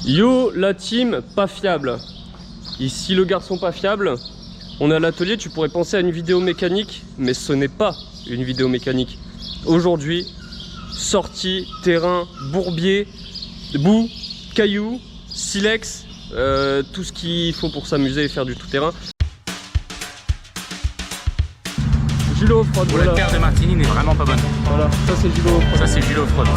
Yo la team pas fiable. Ici le garçon pas fiable. On est à l'atelier, tu pourrais penser à une vidéo mécanique, mais ce n'est pas une vidéo mécanique. Aujourd'hui, sortie, terrain, bourbier, boue, cailloux, silex, tout ce qu'il faut pour s'amuser et faire du tout-terrain. Julo Offroad, voilà. La terre de Martigny n'est vraiment pas bonne. Voilà, ça c'est Julo Offroad. Ça c'est Julo Offroad.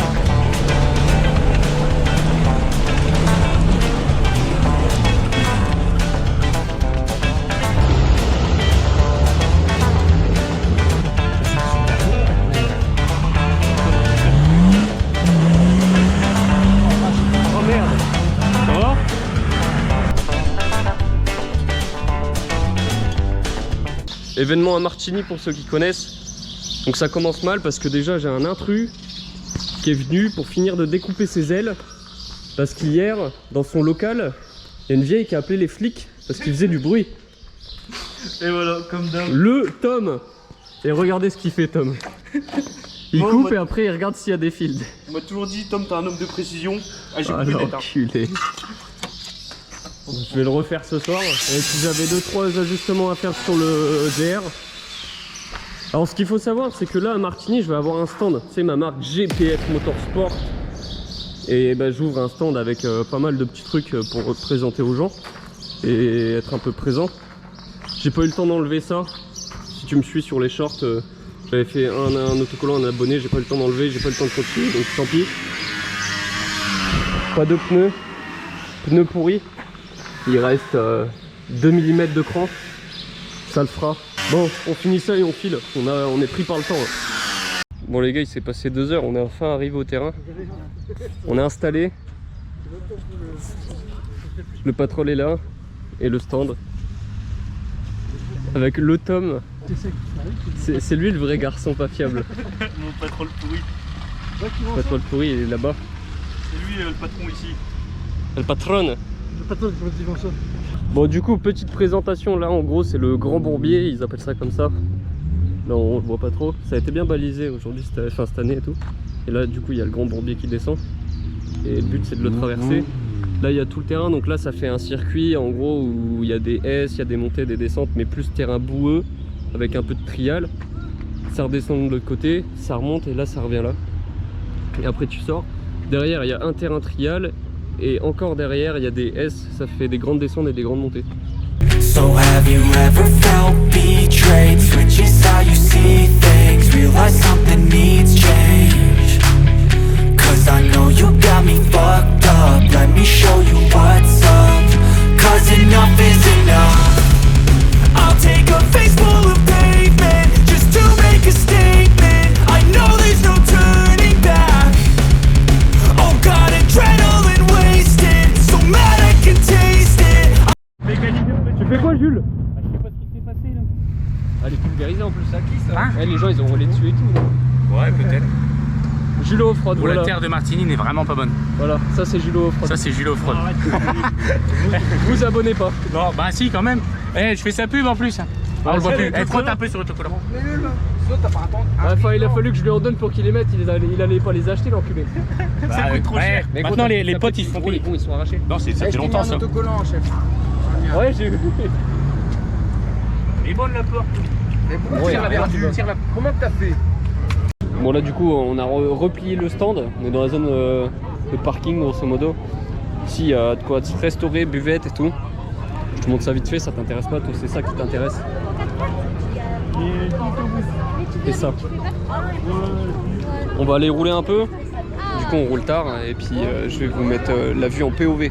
Événement à Martigny pour ceux qui connaissent. Donc ça commence mal parce que déjà j'ai un intrus qui est venu pour finir de découper ses ailes. Parce qu'hier, dans son local, il y a une vieille qui a appelé les flics parce qu'il faisait du bruit. Et voilà, comme d'hab. Le Tom. Et regardez ce qu'il fait Tom. Il coupe et après il regarde s'il y a des fils. On m'a toujours dit, Tom, t'es un homme de précision. Ah, j'ai Ah l'enculé. Je vais le refaire ce soir. Et puis j'avais 2-3 ajustements à faire sur le DR. Alors ce qu'il faut savoir, c'est que là à Martigny, je vais avoir un stand. C'est ma marque GPF Motorsport. Et bah, j'ouvre un stand avec pas mal de petits trucs pour présenter aux gens et être un peu présent. J'ai pas eu le temps d'enlever ça. Si tu me suis sur les shorts, j'avais fait un autocollant, un abonné, j'ai pas eu le temps d'enlever, j'ai pas eu le temps de continuer, donc tant pis. Pas de pneus pourris. Il reste 2 mm de cran, ça le fera. Bon, on finit ça et on file, on est pris par le temps. Bon les gars, il s'est passé 2 heures, on est enfin arrivé au terrain. On est installé. Le patrol est là, et le stand. Avec le Tom. C'est lui le vrai garçon pas fiable. Mon patron pourri. Le patron pourri, il est là-bas. C'est lui le patron ici. Le patron. Le patron, je me dis comme ça. Bon du coup, petite présentation là, en gros c'est le grand bourbier, ils appellent ça comme ça. Là on le voit pas trop, ça a été bien balisé aujourd'hui, cette année et tout. Et là du coup il y a le grand bourbier qui descend. Et le but c'est de le traverser. Là il y a tout le terrain, donc là ça fait un circuit en gros où il y a des S, il y a des montées, des descentes, mais plus terrain boueux avec un peu de trial. Ça redescend de l'autre côté, ça remonte et là ça revient là. Et après tu sors. Derrière il y a un terrain trial. Et encore derrière, il y a des S, ça fait des grandes descentes et des grandes montées. So have you ever felt betrayed? Switches how you see things. Realize something needs change. Cause I know you got me fucked up. Let me show you what's up. Cause enough is enough. I'll take a face full of pavement just to make a statement. I know there's no turning back. Oh God, adrenaline wasted. So mad I can taste it. Tu fais quoi Jules? Je sais pas ce qui s'est passé là. Elle est pulvérisée en plus. Ça qui ça hein? Les gens ils ont roulé dessus et tout. Non Ouais, peut-être. Julo Offroad, Voilà. voilà. La terre de Martigny n'est vraiment pas bonne. Voilà, ça c'est Julo Offroad. Ça c'est Julo Offroad. Vous abonnez pas. Non, bah si quand même. Eh, je fais sa pub en plus. Ah, on le voit plus. Eh, frotte un peu sur l'autocollant. Il a fallu que je lui en donne pour qu'il les mette, il allait pas les acheter l'enculé. Ça coûte trop cher. Maintenant les potes ils se font payer. Ils sont arrachés. Non, ça fait longtemps ça. Ouais, j'ai vu. Elle est bonne la porte. Ouais, Comment t'as fait? bon là du coup on a replié le stand, on est dans la zone de parking grosso modo. Ici il y a de quoi se restaurer, buvette et tout. Je te montre ça vite fait, ça t'intéresse pas, toi c'est ça qui t'intéresse. Et ça. On va aller rouler un peu, du coup on roule tard et puis je vais vous mettre la vue en POV.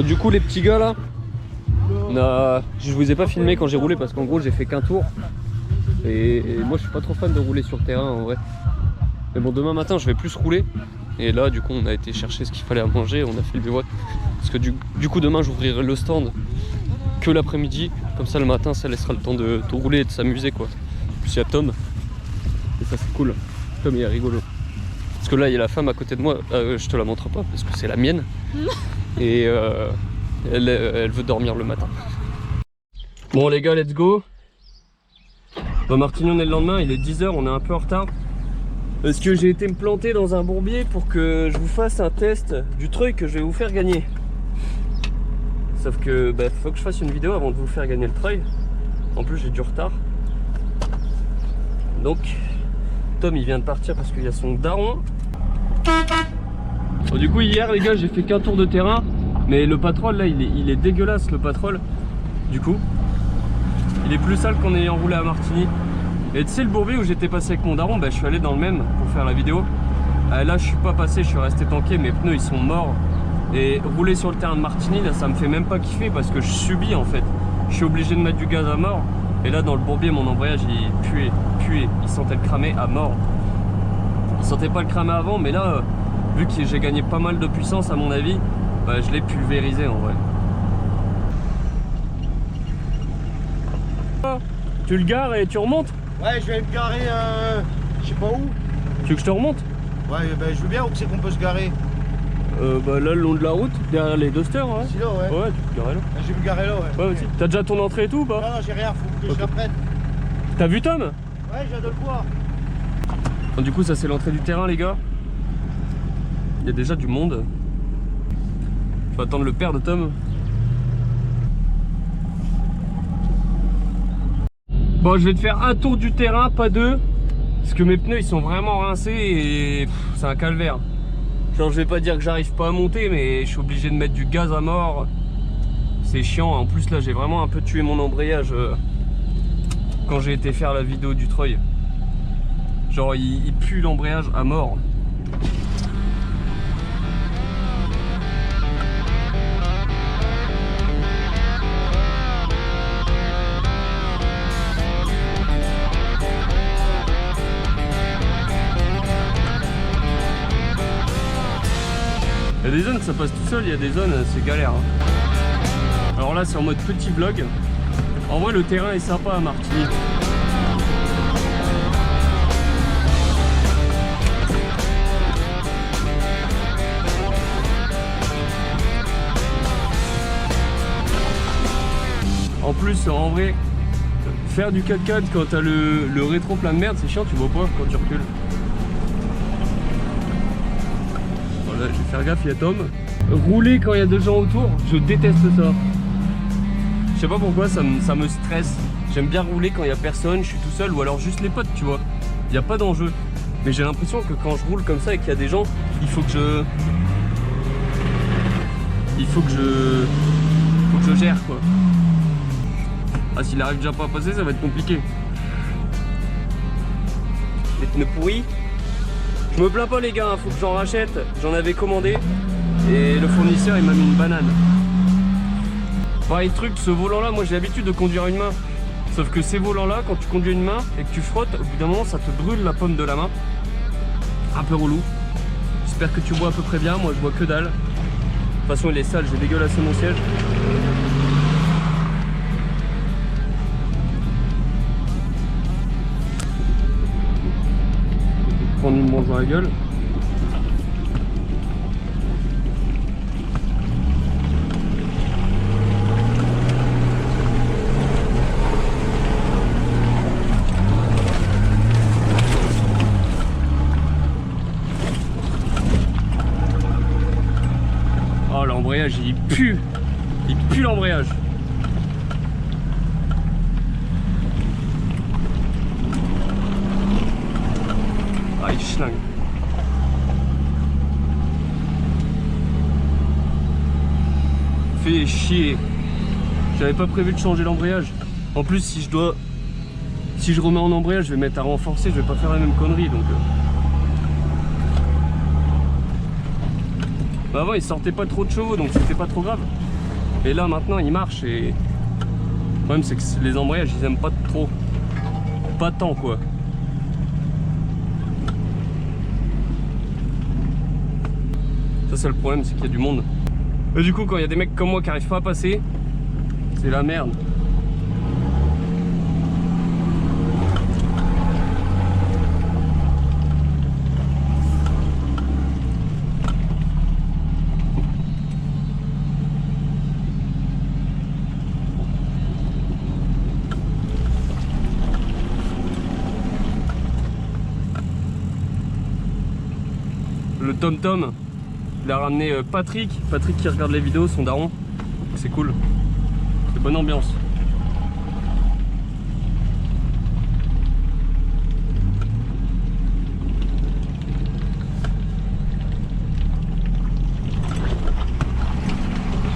du coup les petits gars là, je vous ai pas filmé quand j'ai roulé parce qu'en gros j'ai fait qu'un tour. Et moi je suis pas trop fan de rouler sur le terrain en vrai. Mais bon, demain matin je vais plus rouler. Et là du coup on a été chercher ce qu'il fallait à manger, on a fait le bivouac. Parce que du coup demain j'ouvrirai le stand que l'après-midi. Comme ça le matin ça laissera le temps de rouler et de s'amuser quoi. En plus il y a Tom. Et ça c'est cool. Tom il est rigolo. Parce que là il y a la femme à côté de moi, je te la montre pas parce que c'est la mienne. Et elle veut dormir le matin. Bon les gars, let's go. Bah Martigny on est le lendemain, il est 10 h, on est un peu en retard. Parce que j'ai été me planter dans un bourbier pour que je vous fasse un test du truc que je vais vous faire gagner. Sauf que bah, faut que je fasse une vidéo avant de vous faire gagner le treuil. En plus j'ai du retard. Donc Tom il vient de partir parce qu'il y a son daron. Bon, du coup hier les gars j'ai fait qu'un tour de terrain. Mais le patrol là il est dégueulasse le patrol. Du coup il est plus sale qu'en ayant roulé à Martigny. Et tu sais le bourbier où j'étais passé avec mon daron, bah, je suis allé dans le même pour faire la vidéo. Là je suis pas passé, je suis resté tanké, mes pneus ils sont morts. Et rouler sur le terrain de Martigny là ça me fait même pas kiffer parce que je subis en fait. Je suis obligé de mettre du gaz à mort. Et là dans le bourbier mon embrayage il puait, il sentait le cramer à mort. Il sentait pas le cramer avant mais là vu que j'ai gagné pas mal de puissance à mon avis, bah, je l'ai pulvérisé en vrai. Tu le gares et tu remontes? Ouais, je vais me garer, je sais pas où. Tu veux que je te remonte? Ouais, ben je veux bien, où c'est qu'on peut se garer? Bah là le long de la route, derrière les Dosters, ouais. Sinon, ouais. Ouais, tu peux te garer là. Je vais me garer là, ouais. Ouais, aussi. T'as déjà ton entrée et tout ou pas? Non, j'ai rien, faut que je la prenne. T'as vu Tom? Ouais, j'ai de le voir. Du coup, ça c'est l'entrée du terrain, les gars. Il y a déjà du monde. Je vais attendre le père de Tom. Bon, je vais te faire un tour du terrain, pas deux. Parce que mes pneus ils sont vraiment rincés et c'est un calvaire. Genre, je vais pas dire que j'arrive pas à monter, mais je suis obligé de mettre du gaz à mort. C'est chiant. En plus, là, j'ai vraiment un peu tué mon embrayage quand j'ai été faire la vidéo du treuil. Genre, il pue l'embrayage à mort. Il y a des zones ça passe tout seul, il y a des zones c'est galère. Alors là c'est en mode petit vlog. En vrai le terrain est sympa à Martigny. En plus en vrai, faire du 4x4 quand t'as le rétro plein de merde c'est chiant, tu vois pas quand tu recules. Voilà, je vais faire gaffe, il y a Tom. Rouler quand il y a des gens autour, je déteste ça. Je sais pas pourquoi, ça me stresse. J'aime bien rouler quand il y a personne, je suis tout seul ou alors juste les potes, tu vois. Il n'y a pas d'enjeu. Mais j'ai l'impression que quand je roule comme ça et qu'il y a des gens, il faut que je gère quoi. Ah, s'il arrive déjà pas à passer, ça va être compliqué. Les pneus pourris. Je me plains pas les gars, faut que j'en rachète. J'en avais commandé et le fournisseur il m'a mis une banane. Pareil truc, ce volant là, moi j'ai l'habitude de conduire une main. Sauf que ces volants là, quand tu conduis une main et que tu frottes, au bout d'un moment ça te brûle la paume de la main. Un peu relou. J'espère que tu vois à peu près bien, moi je vois que dalle. De toute façon il est sale, j'ai dégueulassé mon siège. Prendre une manche dans la gueule. Oh l'embrayage il pue l'embrayage. Ah, il schlingue. Fait chier. J'avais pas prévu de changer l'embrayage. En plus, si je remets en embrayage, je vais mettre à renforcer, je vais pas faire la même connerie donc. Bah avant, il sortait pas trop de chevaux donc c'était pas trop grave. Et là maintenant il marche et le problème c'est que les embrayages ils aiment pas trop. Pas tant quoi. Ça c'est le problème, c'est qu'il y a du monde. Et du coup quand il y a des mecs comme moi qui arrivent pas à passer, c'est la merde. Le Tom-Tom, il a ramené Patrick qui regarde les vidéos, son daron. C'est cool, c'est bonne ambiance.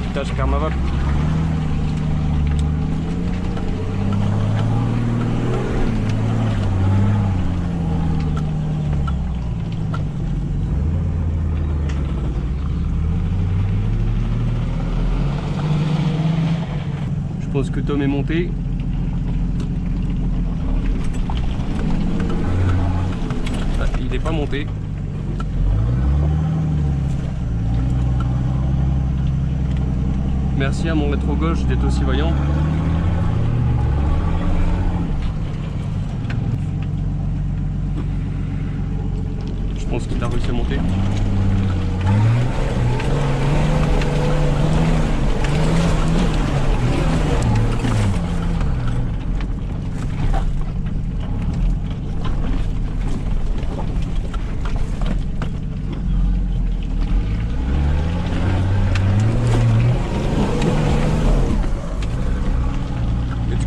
Putain, je perds ma vape. Je pense que Tom est monté. Ah, il n'est pas monté. Merci à mon rétro gauche d'être aussi vaillant. Je pense qu'il a réussi à monter.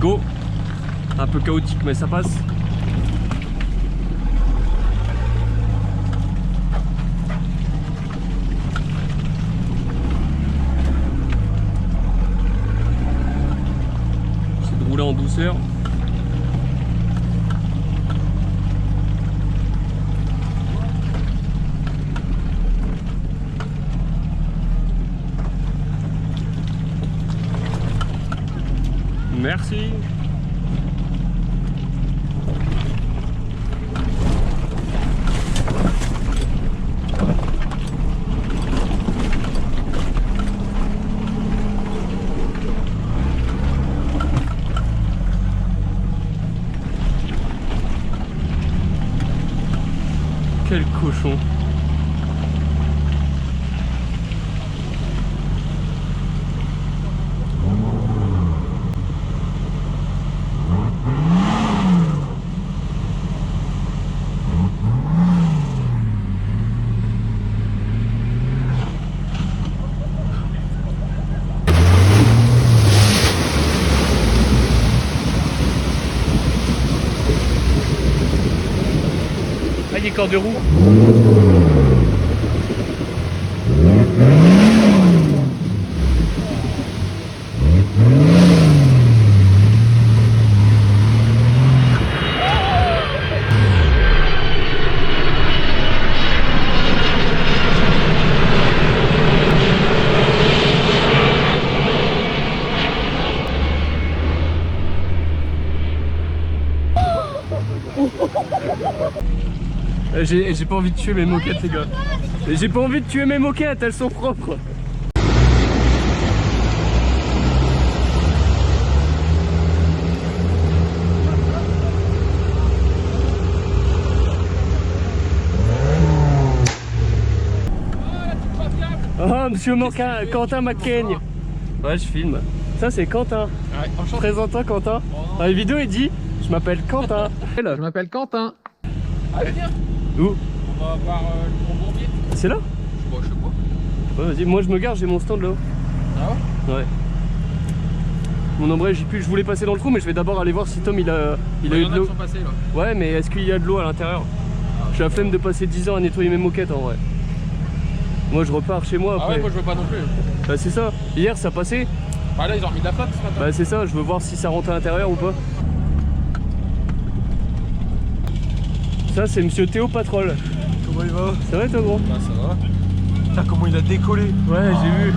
Go. Un peu chaotique mais ça passe. J'essaie de rouler en douceur. Merci. Quel cochon. Ah, il est corps de roue. J'ai pas envie de tuer mes moquettes les gars. J'ai pas envie de tuer mes moquettes, elles sont propres. Oh monsieur Quentin McCain. Ouais je filme. Ça c'est Quentin. Ouais, Présente-toi Quentin. Dans les vidéos il dit je m'appelle Quentin. je m'appelle Quentin. Allez viens. Où? On va voir le Grand Bourbier. C'est là? Bon, je sais pas. Ouais vas-y, moi je me gare, j'ai mon stand là-haut. Ah ouais? Ouais. Mon embrayage j'ai plus, je voulais passer dans le trou mais je vais d'abord aller voir si Tom il a eu de l'eau. Passés, là. Ouais mais est-ce qu'il y a de l'eau à l'intérieur? J'ai la flemme de passer 10 ans à nettoyer mes moquettes en vrai. Moi je repars chez moi après. Ah ouais, moi je veux pas non plus. Bah c'est ça, hier ça passait. Bah là ils ont remis de la flotte ce matin. Bah c'est ça, je veux voir si ça rentre à l'intérieur ou pas. Ça c'est monsieur Théo Patrol. Comment il va? Ça va toi gros? Bah ça va. Putain, comment il a décollé. Ouais j'ai vu.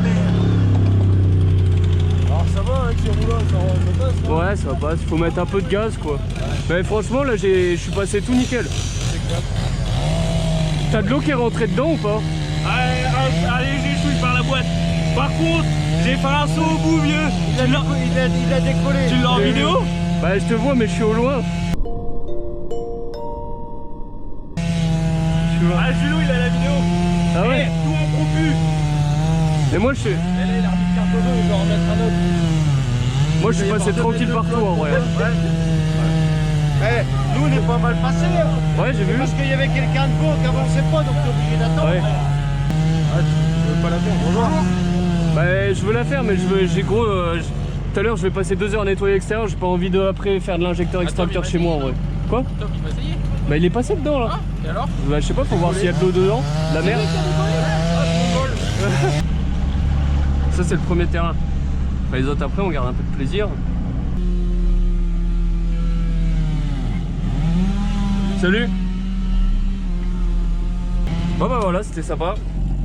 l'accès roulant, ça passe. Ouais, ça passe, faut mettre un peu de gaz quoi. Mais franchement là je suis passé tout nickel. T'as de l'eau qui est rentrée dedans ou pas? Allez, j'ai chouille par la boîte. Par contre, j'ai fait un saut au bout, vieux. Il a décollé. Tu l'as en vidéo? Bah je te vois mais je suis au loin. Ah, Julou, il a la vidéo. Ah ouais? Tout en propu. Et moi je suis... Et là, il a remis le carton d'eau, il va en remettre un autre. Moi je suis passé tranquille partout en vrai. Nous, on est pas mal passé. Hein. Ouais, j'ai vu. Parce qu'il y avait quelqu'un de beau qui avançait pas, donc t'es obligé d'attendre. Ouais. Ah, tu veux pas la faire? Bonjour. Bah je veux la faire mais j'ai gros... Tout à l'heure je vais passer 2 heures à nettoyer l'extérieur, j'ai pas envie de après faire de l'injecteur extracteur chez moi en vrai. Quoi? Top, il va essayer. Bah il est passé dedans là. Ah, et alors? Bah je sais pas, faut voir s'il y a de l'eau dedans, de la mer. Ça c'est le premier terrain. Enfin, les autres après on garde un peu de plaisir. Salut. Bon bah voilà, c'était sympa.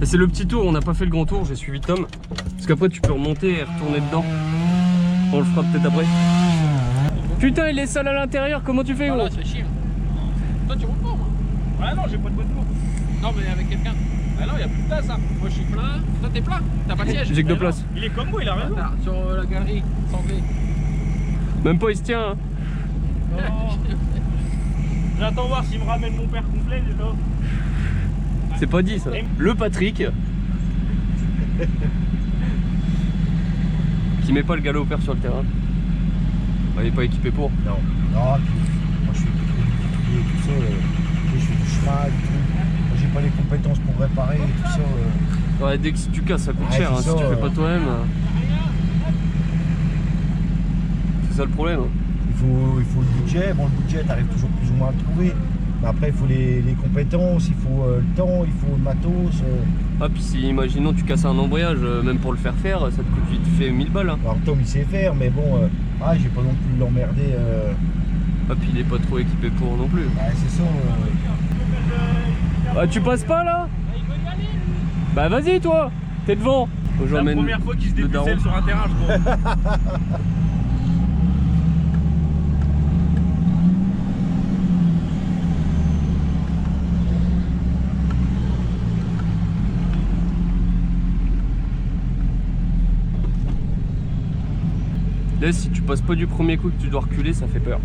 Et c'est le petit tour, on n'a pas fait le grand tour, j'ai suivi Tom. Parce qu'après tu peux remonter et retourner dedans. On le fera peut-être après. Putain il est sale à l'intérieur, comment tu fais gros? Voilà, c'est chier. Toi, tu roules pas, moi? Ah non, j'ai pas de boîte pour. Non, mais avec quelqu'un. Ah non, il y a plus de place, hein. Moi, je suis plein. Toi, t'es plein. T'as pas de siège. J'ai que 2 places. Il est comme moi, il a raison. Attends, sur la galerie, sanglé. Même pas il se tient. Hein. J'attends voir s'il me ramène mon père complet déjà. C'est pas dit ça. Le Patrick. Qui met pas le galop au père sur le terrain. Bah, il est pas équipé pour. Non, moi je suis équipé, tout ça. Je fais du chemin et tout. Moi, j'ai pas les compétences pour réparer et tout ça. Ouais, dès que si tu casses ça coûte Ouais, cher, hein, c'est si ça, tu fais pas toi-même. C'est ça le problème. Il faut le budget. Bon, le budget, t'arrives toujours plus ou moins à le trouver. Mais après, il faut les compétences, il faut le temps, il faut le matos. Ah, puis si, imaginons, tu casses un embrayage, même pour le faire, ça te coûte vite fait 1000 balles. Hein. Alors, Tom, il sait faire, mais bon, j'ai pas non plus l'emmerder. Ah, puis il est pas trop équipé pour non plus. C'est ça. Ah, tu passes pas là? Bah, vas-y, toi, t'es devant. C'est la première fois qu'il se dépucelle sur un terrain, je crois. Là, si tu passes pas du premier coup que tu dois reculer, ça fait peur.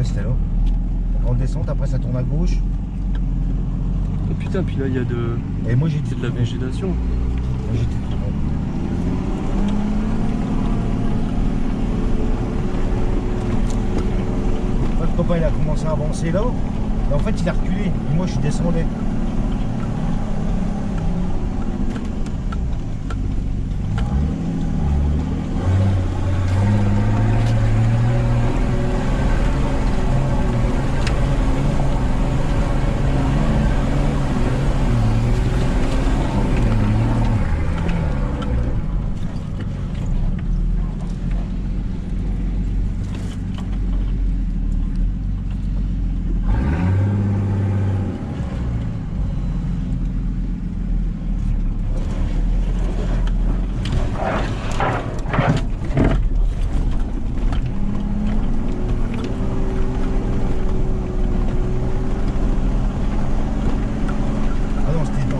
C'était là. Grande descente, après ça tourne à gauche. Oh putain, puis là il y a de la végétation. Moi, j'étais tout bon. Le copain il a commencé à avancer là. Et en fait il a reculé. Et moi je suis descendu.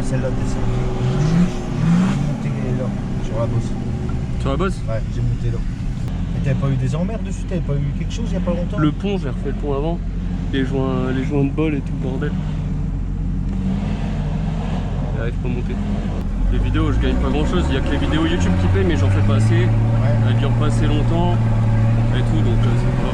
Celle-là, j'ai monté là, sur la bosse. Sur la bosse? Ouais, j'ai monté là. Et t'avais pas eu des emmerdes dessus? T'avais pas eu quelque chose il y a pas longtemps? Le pont, j'ai refait le pont avant. Les joints de bol et tout le bordel. J'arrive pas à monter. Les vidéos, je gagne pas grand chose. Il y a que les vidéos YouTube qui payent, mais j'en fais pas assez. Ouais. Elles durent pas assez longtemps. Et tout, donc c'est pas.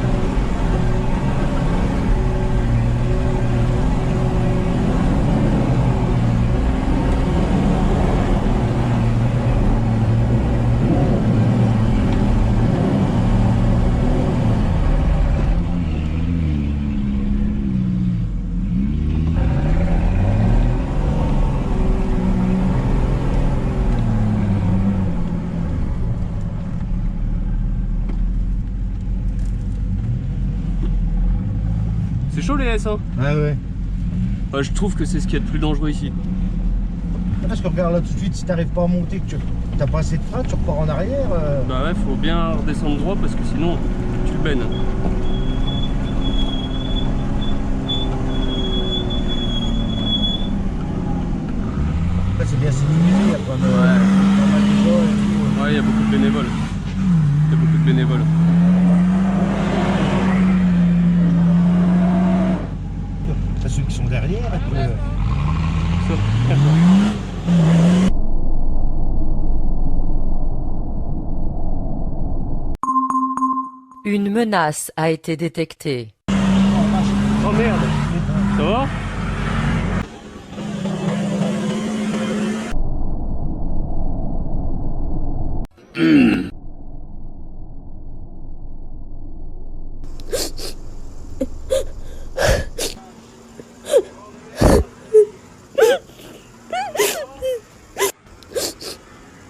C'est chaud les S, hein? Ouais, ouais. Je trouve que c'est ce qu'il y a de plus dangereux ici. Parce que regarde là tout de suite, si t'arrives pas à monter, que tu t'as pas assez de frein, tu repars en arrière. Bah ouais, faut bien redescendre droit parce que sinon tu baignes. Après c'est bien sécurisé, il y a pas mal de vols et tout. Ouais, il y a beaucoup de bénévoles. Il y a beaucoup de bénévoles. T'as ceux qui sont derrière. Une menace a été détectée. Oh merde. Ça va?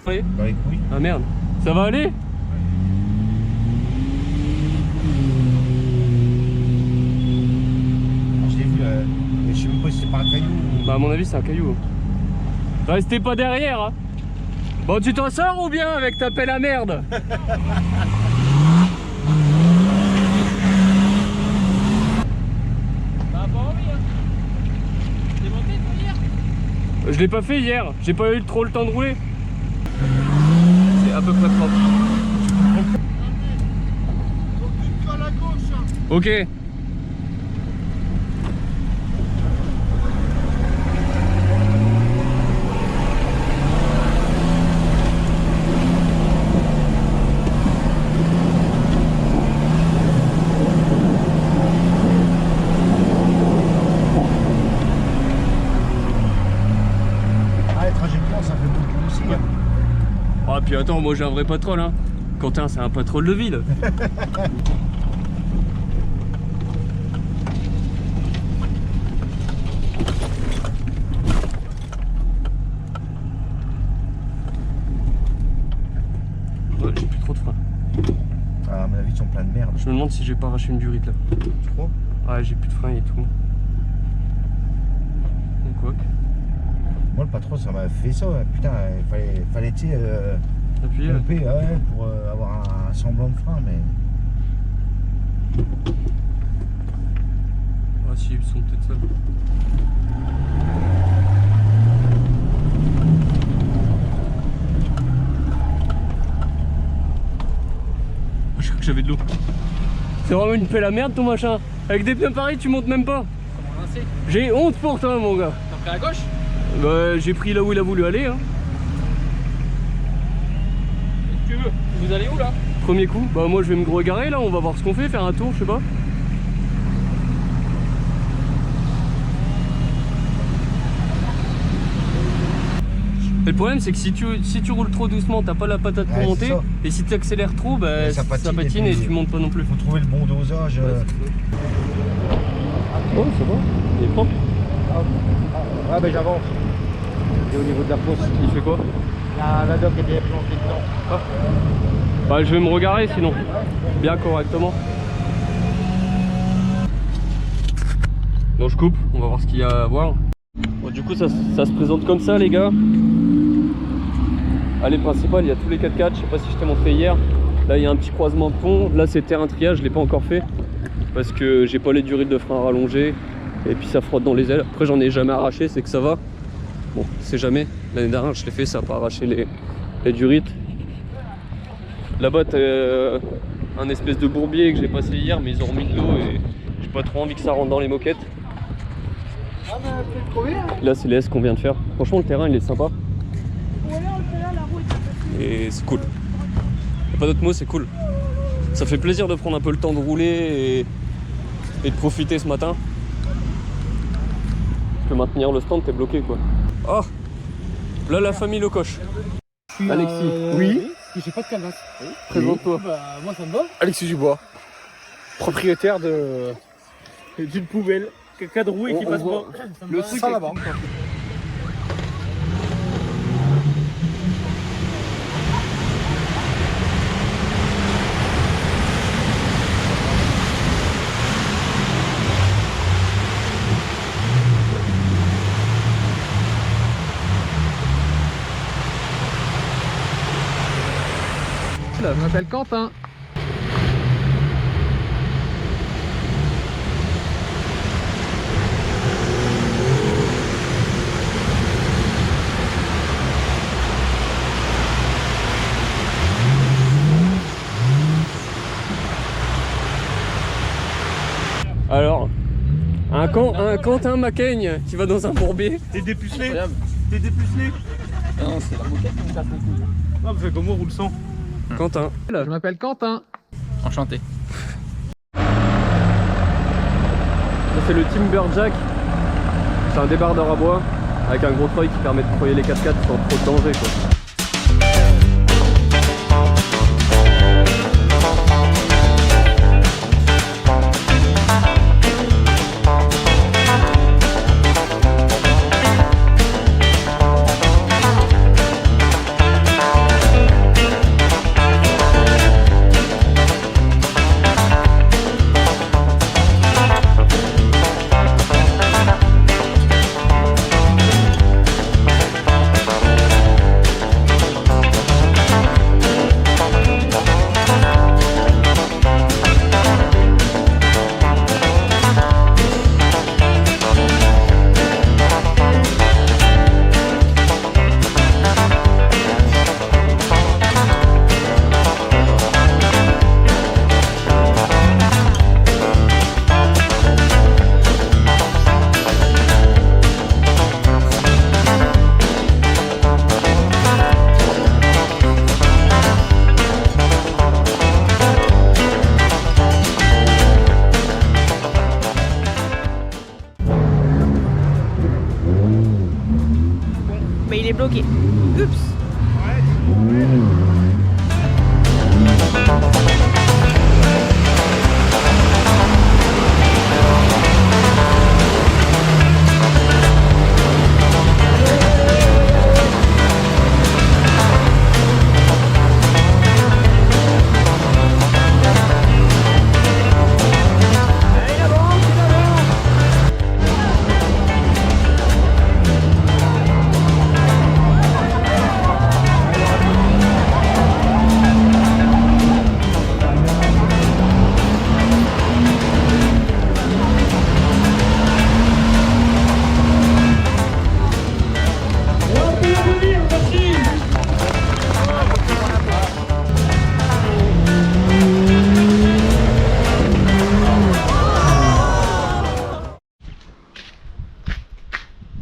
Oui. Bah les couilles. Ah merde. Ça va aller? Je l'ai vu, mais je sais même pas si c'est pas un caillou ou... Bah à mon avis c'est un caillou. Restez pas derrière hein. Bon tu t'en sors ou bien avec ta pelle à merde? Je l'ai pas fait hier, j'ai pas eu trop le temps de rouler. C'est à peu près propre. Ok. Ah, les trajectoires, ça fait beaucoup aussi. Hein. Ah puis attends, moi j'ai un vrai patrol hein. Quentin c'est un patrol de ville. Ouais, j'ai plus trop de frein. Ah, à mon avis, ils sont pleins de merde. Je me demande si j'ai pas arraché une durite là. Tu crois? Ouais, j'ai plus de frein et tout. Donc quoi. Moi, le patron, ça m'a fait ça. Hein. Putain, il fallait tu sais, Appuyer. pomper ouais, pour avoir un semblant de frein, mais... Ah si, ils sont peut-être seuls. Je crois que j'avais de l'eau. C'est vraiment une pelle à merde ton machin. Avec des pneus pareils, tu montes même pas. J'ai honte pour toi mon gars. T'as pris à gauche? Bah j'ai pris là où il a voulu aller hein. Tu veux? Vous allez où là? Premier coup, bah moi je vais me regarer là, on va voir ce qu'on fait, faire un tour, je sais pas. Et le problème c'est que si tu roules trop doucement, t'as pas la patate pour Ouais, monter. c'est ça. Et si tu accélères trop, bah Ouais, ça ça patine patine et et tu montes pas non plus. Faut trouver le bon dosage. Oh ça va, il est propre. Ah, ben j'avance. Et au niveau de la fosse, Il fait quoi? la doc est bien plantée dedans. Bah je vais me regarer sinon, bien correctement. Donc je coupe, on va voir ce qu'il y a à voir. Bon, du coup ça se présente comme ça les gars. Allée principale, il y a tous les 4x4, je sais pas si je t'ai montré hier. Là il y a un petit croisement de pont, là c'est terrain triage, je l'ai pas encore fait. Parce que j'ai pas les durites de frein rallongées. Et puis ça frotte dans les ailes. Après j'en ai jamais arraché, c'est que ça va. Bon, c'est jamais. L'année dernière je l'ai fait, ça n'a pas arraché les durites. Là-bas t'as un espèce de bourbier que j'ai passé hier, mais ils ont remis de l'eau et j'ai pas trop envie que ça rentre dans les moquettes. Là c'est les S qu'on vient de faire. Franchement le terrain il est sympa. Et c'est cool. Y'a pas d'autre mot, c'est cool. Ça fait plaisir de prendre un peu le temps de rouler et de profiter ce matin. Tu peux maintenir le stand, t'es bloqué quoi. Oh, là la famille le coche. Alexis, Oui. J'ai pas de canvas. présente-toi. Bah, moi ça me va. Alexis Dubois, propriétaire d'une poubelle, caca de roue et qui passe pas. Le truc ça là-bas. Je m'appelle Quentin. Alors, un Quentin Macaigne qui va dans un bourbier. T'es dépucelé? T'es dépucelé? Non, c'est la moquette qui me casse les couilles. Ah, fais comme moi, roule sans. Quentin. Je m'appelle Quentin. Enchanté. Ça c'est le Timberjack. C'est un débardeur à bois avec un gros treuil qui permet de croyer les 4x4 sans trop de danger quoi. Mais il est bloqué. Oups.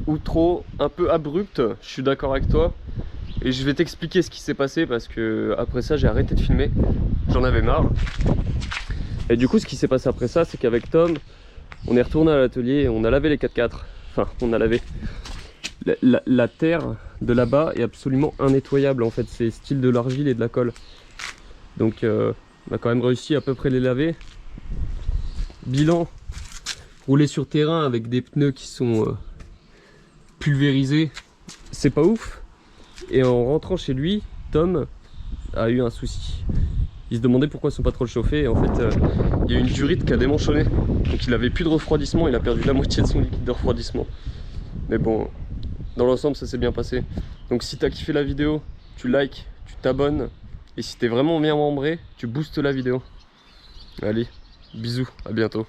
Outro un peu abrupte, je suis d'accord avec toi. Et je vais t'expliquer ce qui s'est passé parce que après ça j'ai arrêté de filmer. J'en avais marre. Et du coup ce qui s'est passé après ça c'est qu'avec Tom, on est retourné à l'atelier et on a lavé les 4x4. Enfin on a lavé. La terre de là-bas est absolument innettoyable en fait. C'est style de l'argile et de la colle. Donc on a quand même réussi à peu près les laver. Bilan, rouler sur terrain avec des pneus qui sont pulvérisés, c'est pas ouf. Et en rentrant chez lui, Tom a eu un souci. Il se demandait pourquoi ils sont pas trop chauffés et en fait il y a une durite qui a démanchonné. Donc il avait plus de refroidissement, il a perdu la moitié de son liquide de refroidissement. Mais bon, dans l'ensemble ça s'est bien passé. Donc si t'as kiffé la vidéo, tu likes, tu t'abonnes. Et si t'es vraiment bien membré, tu boostes la vidéo. Allez, bisous, à bientôt.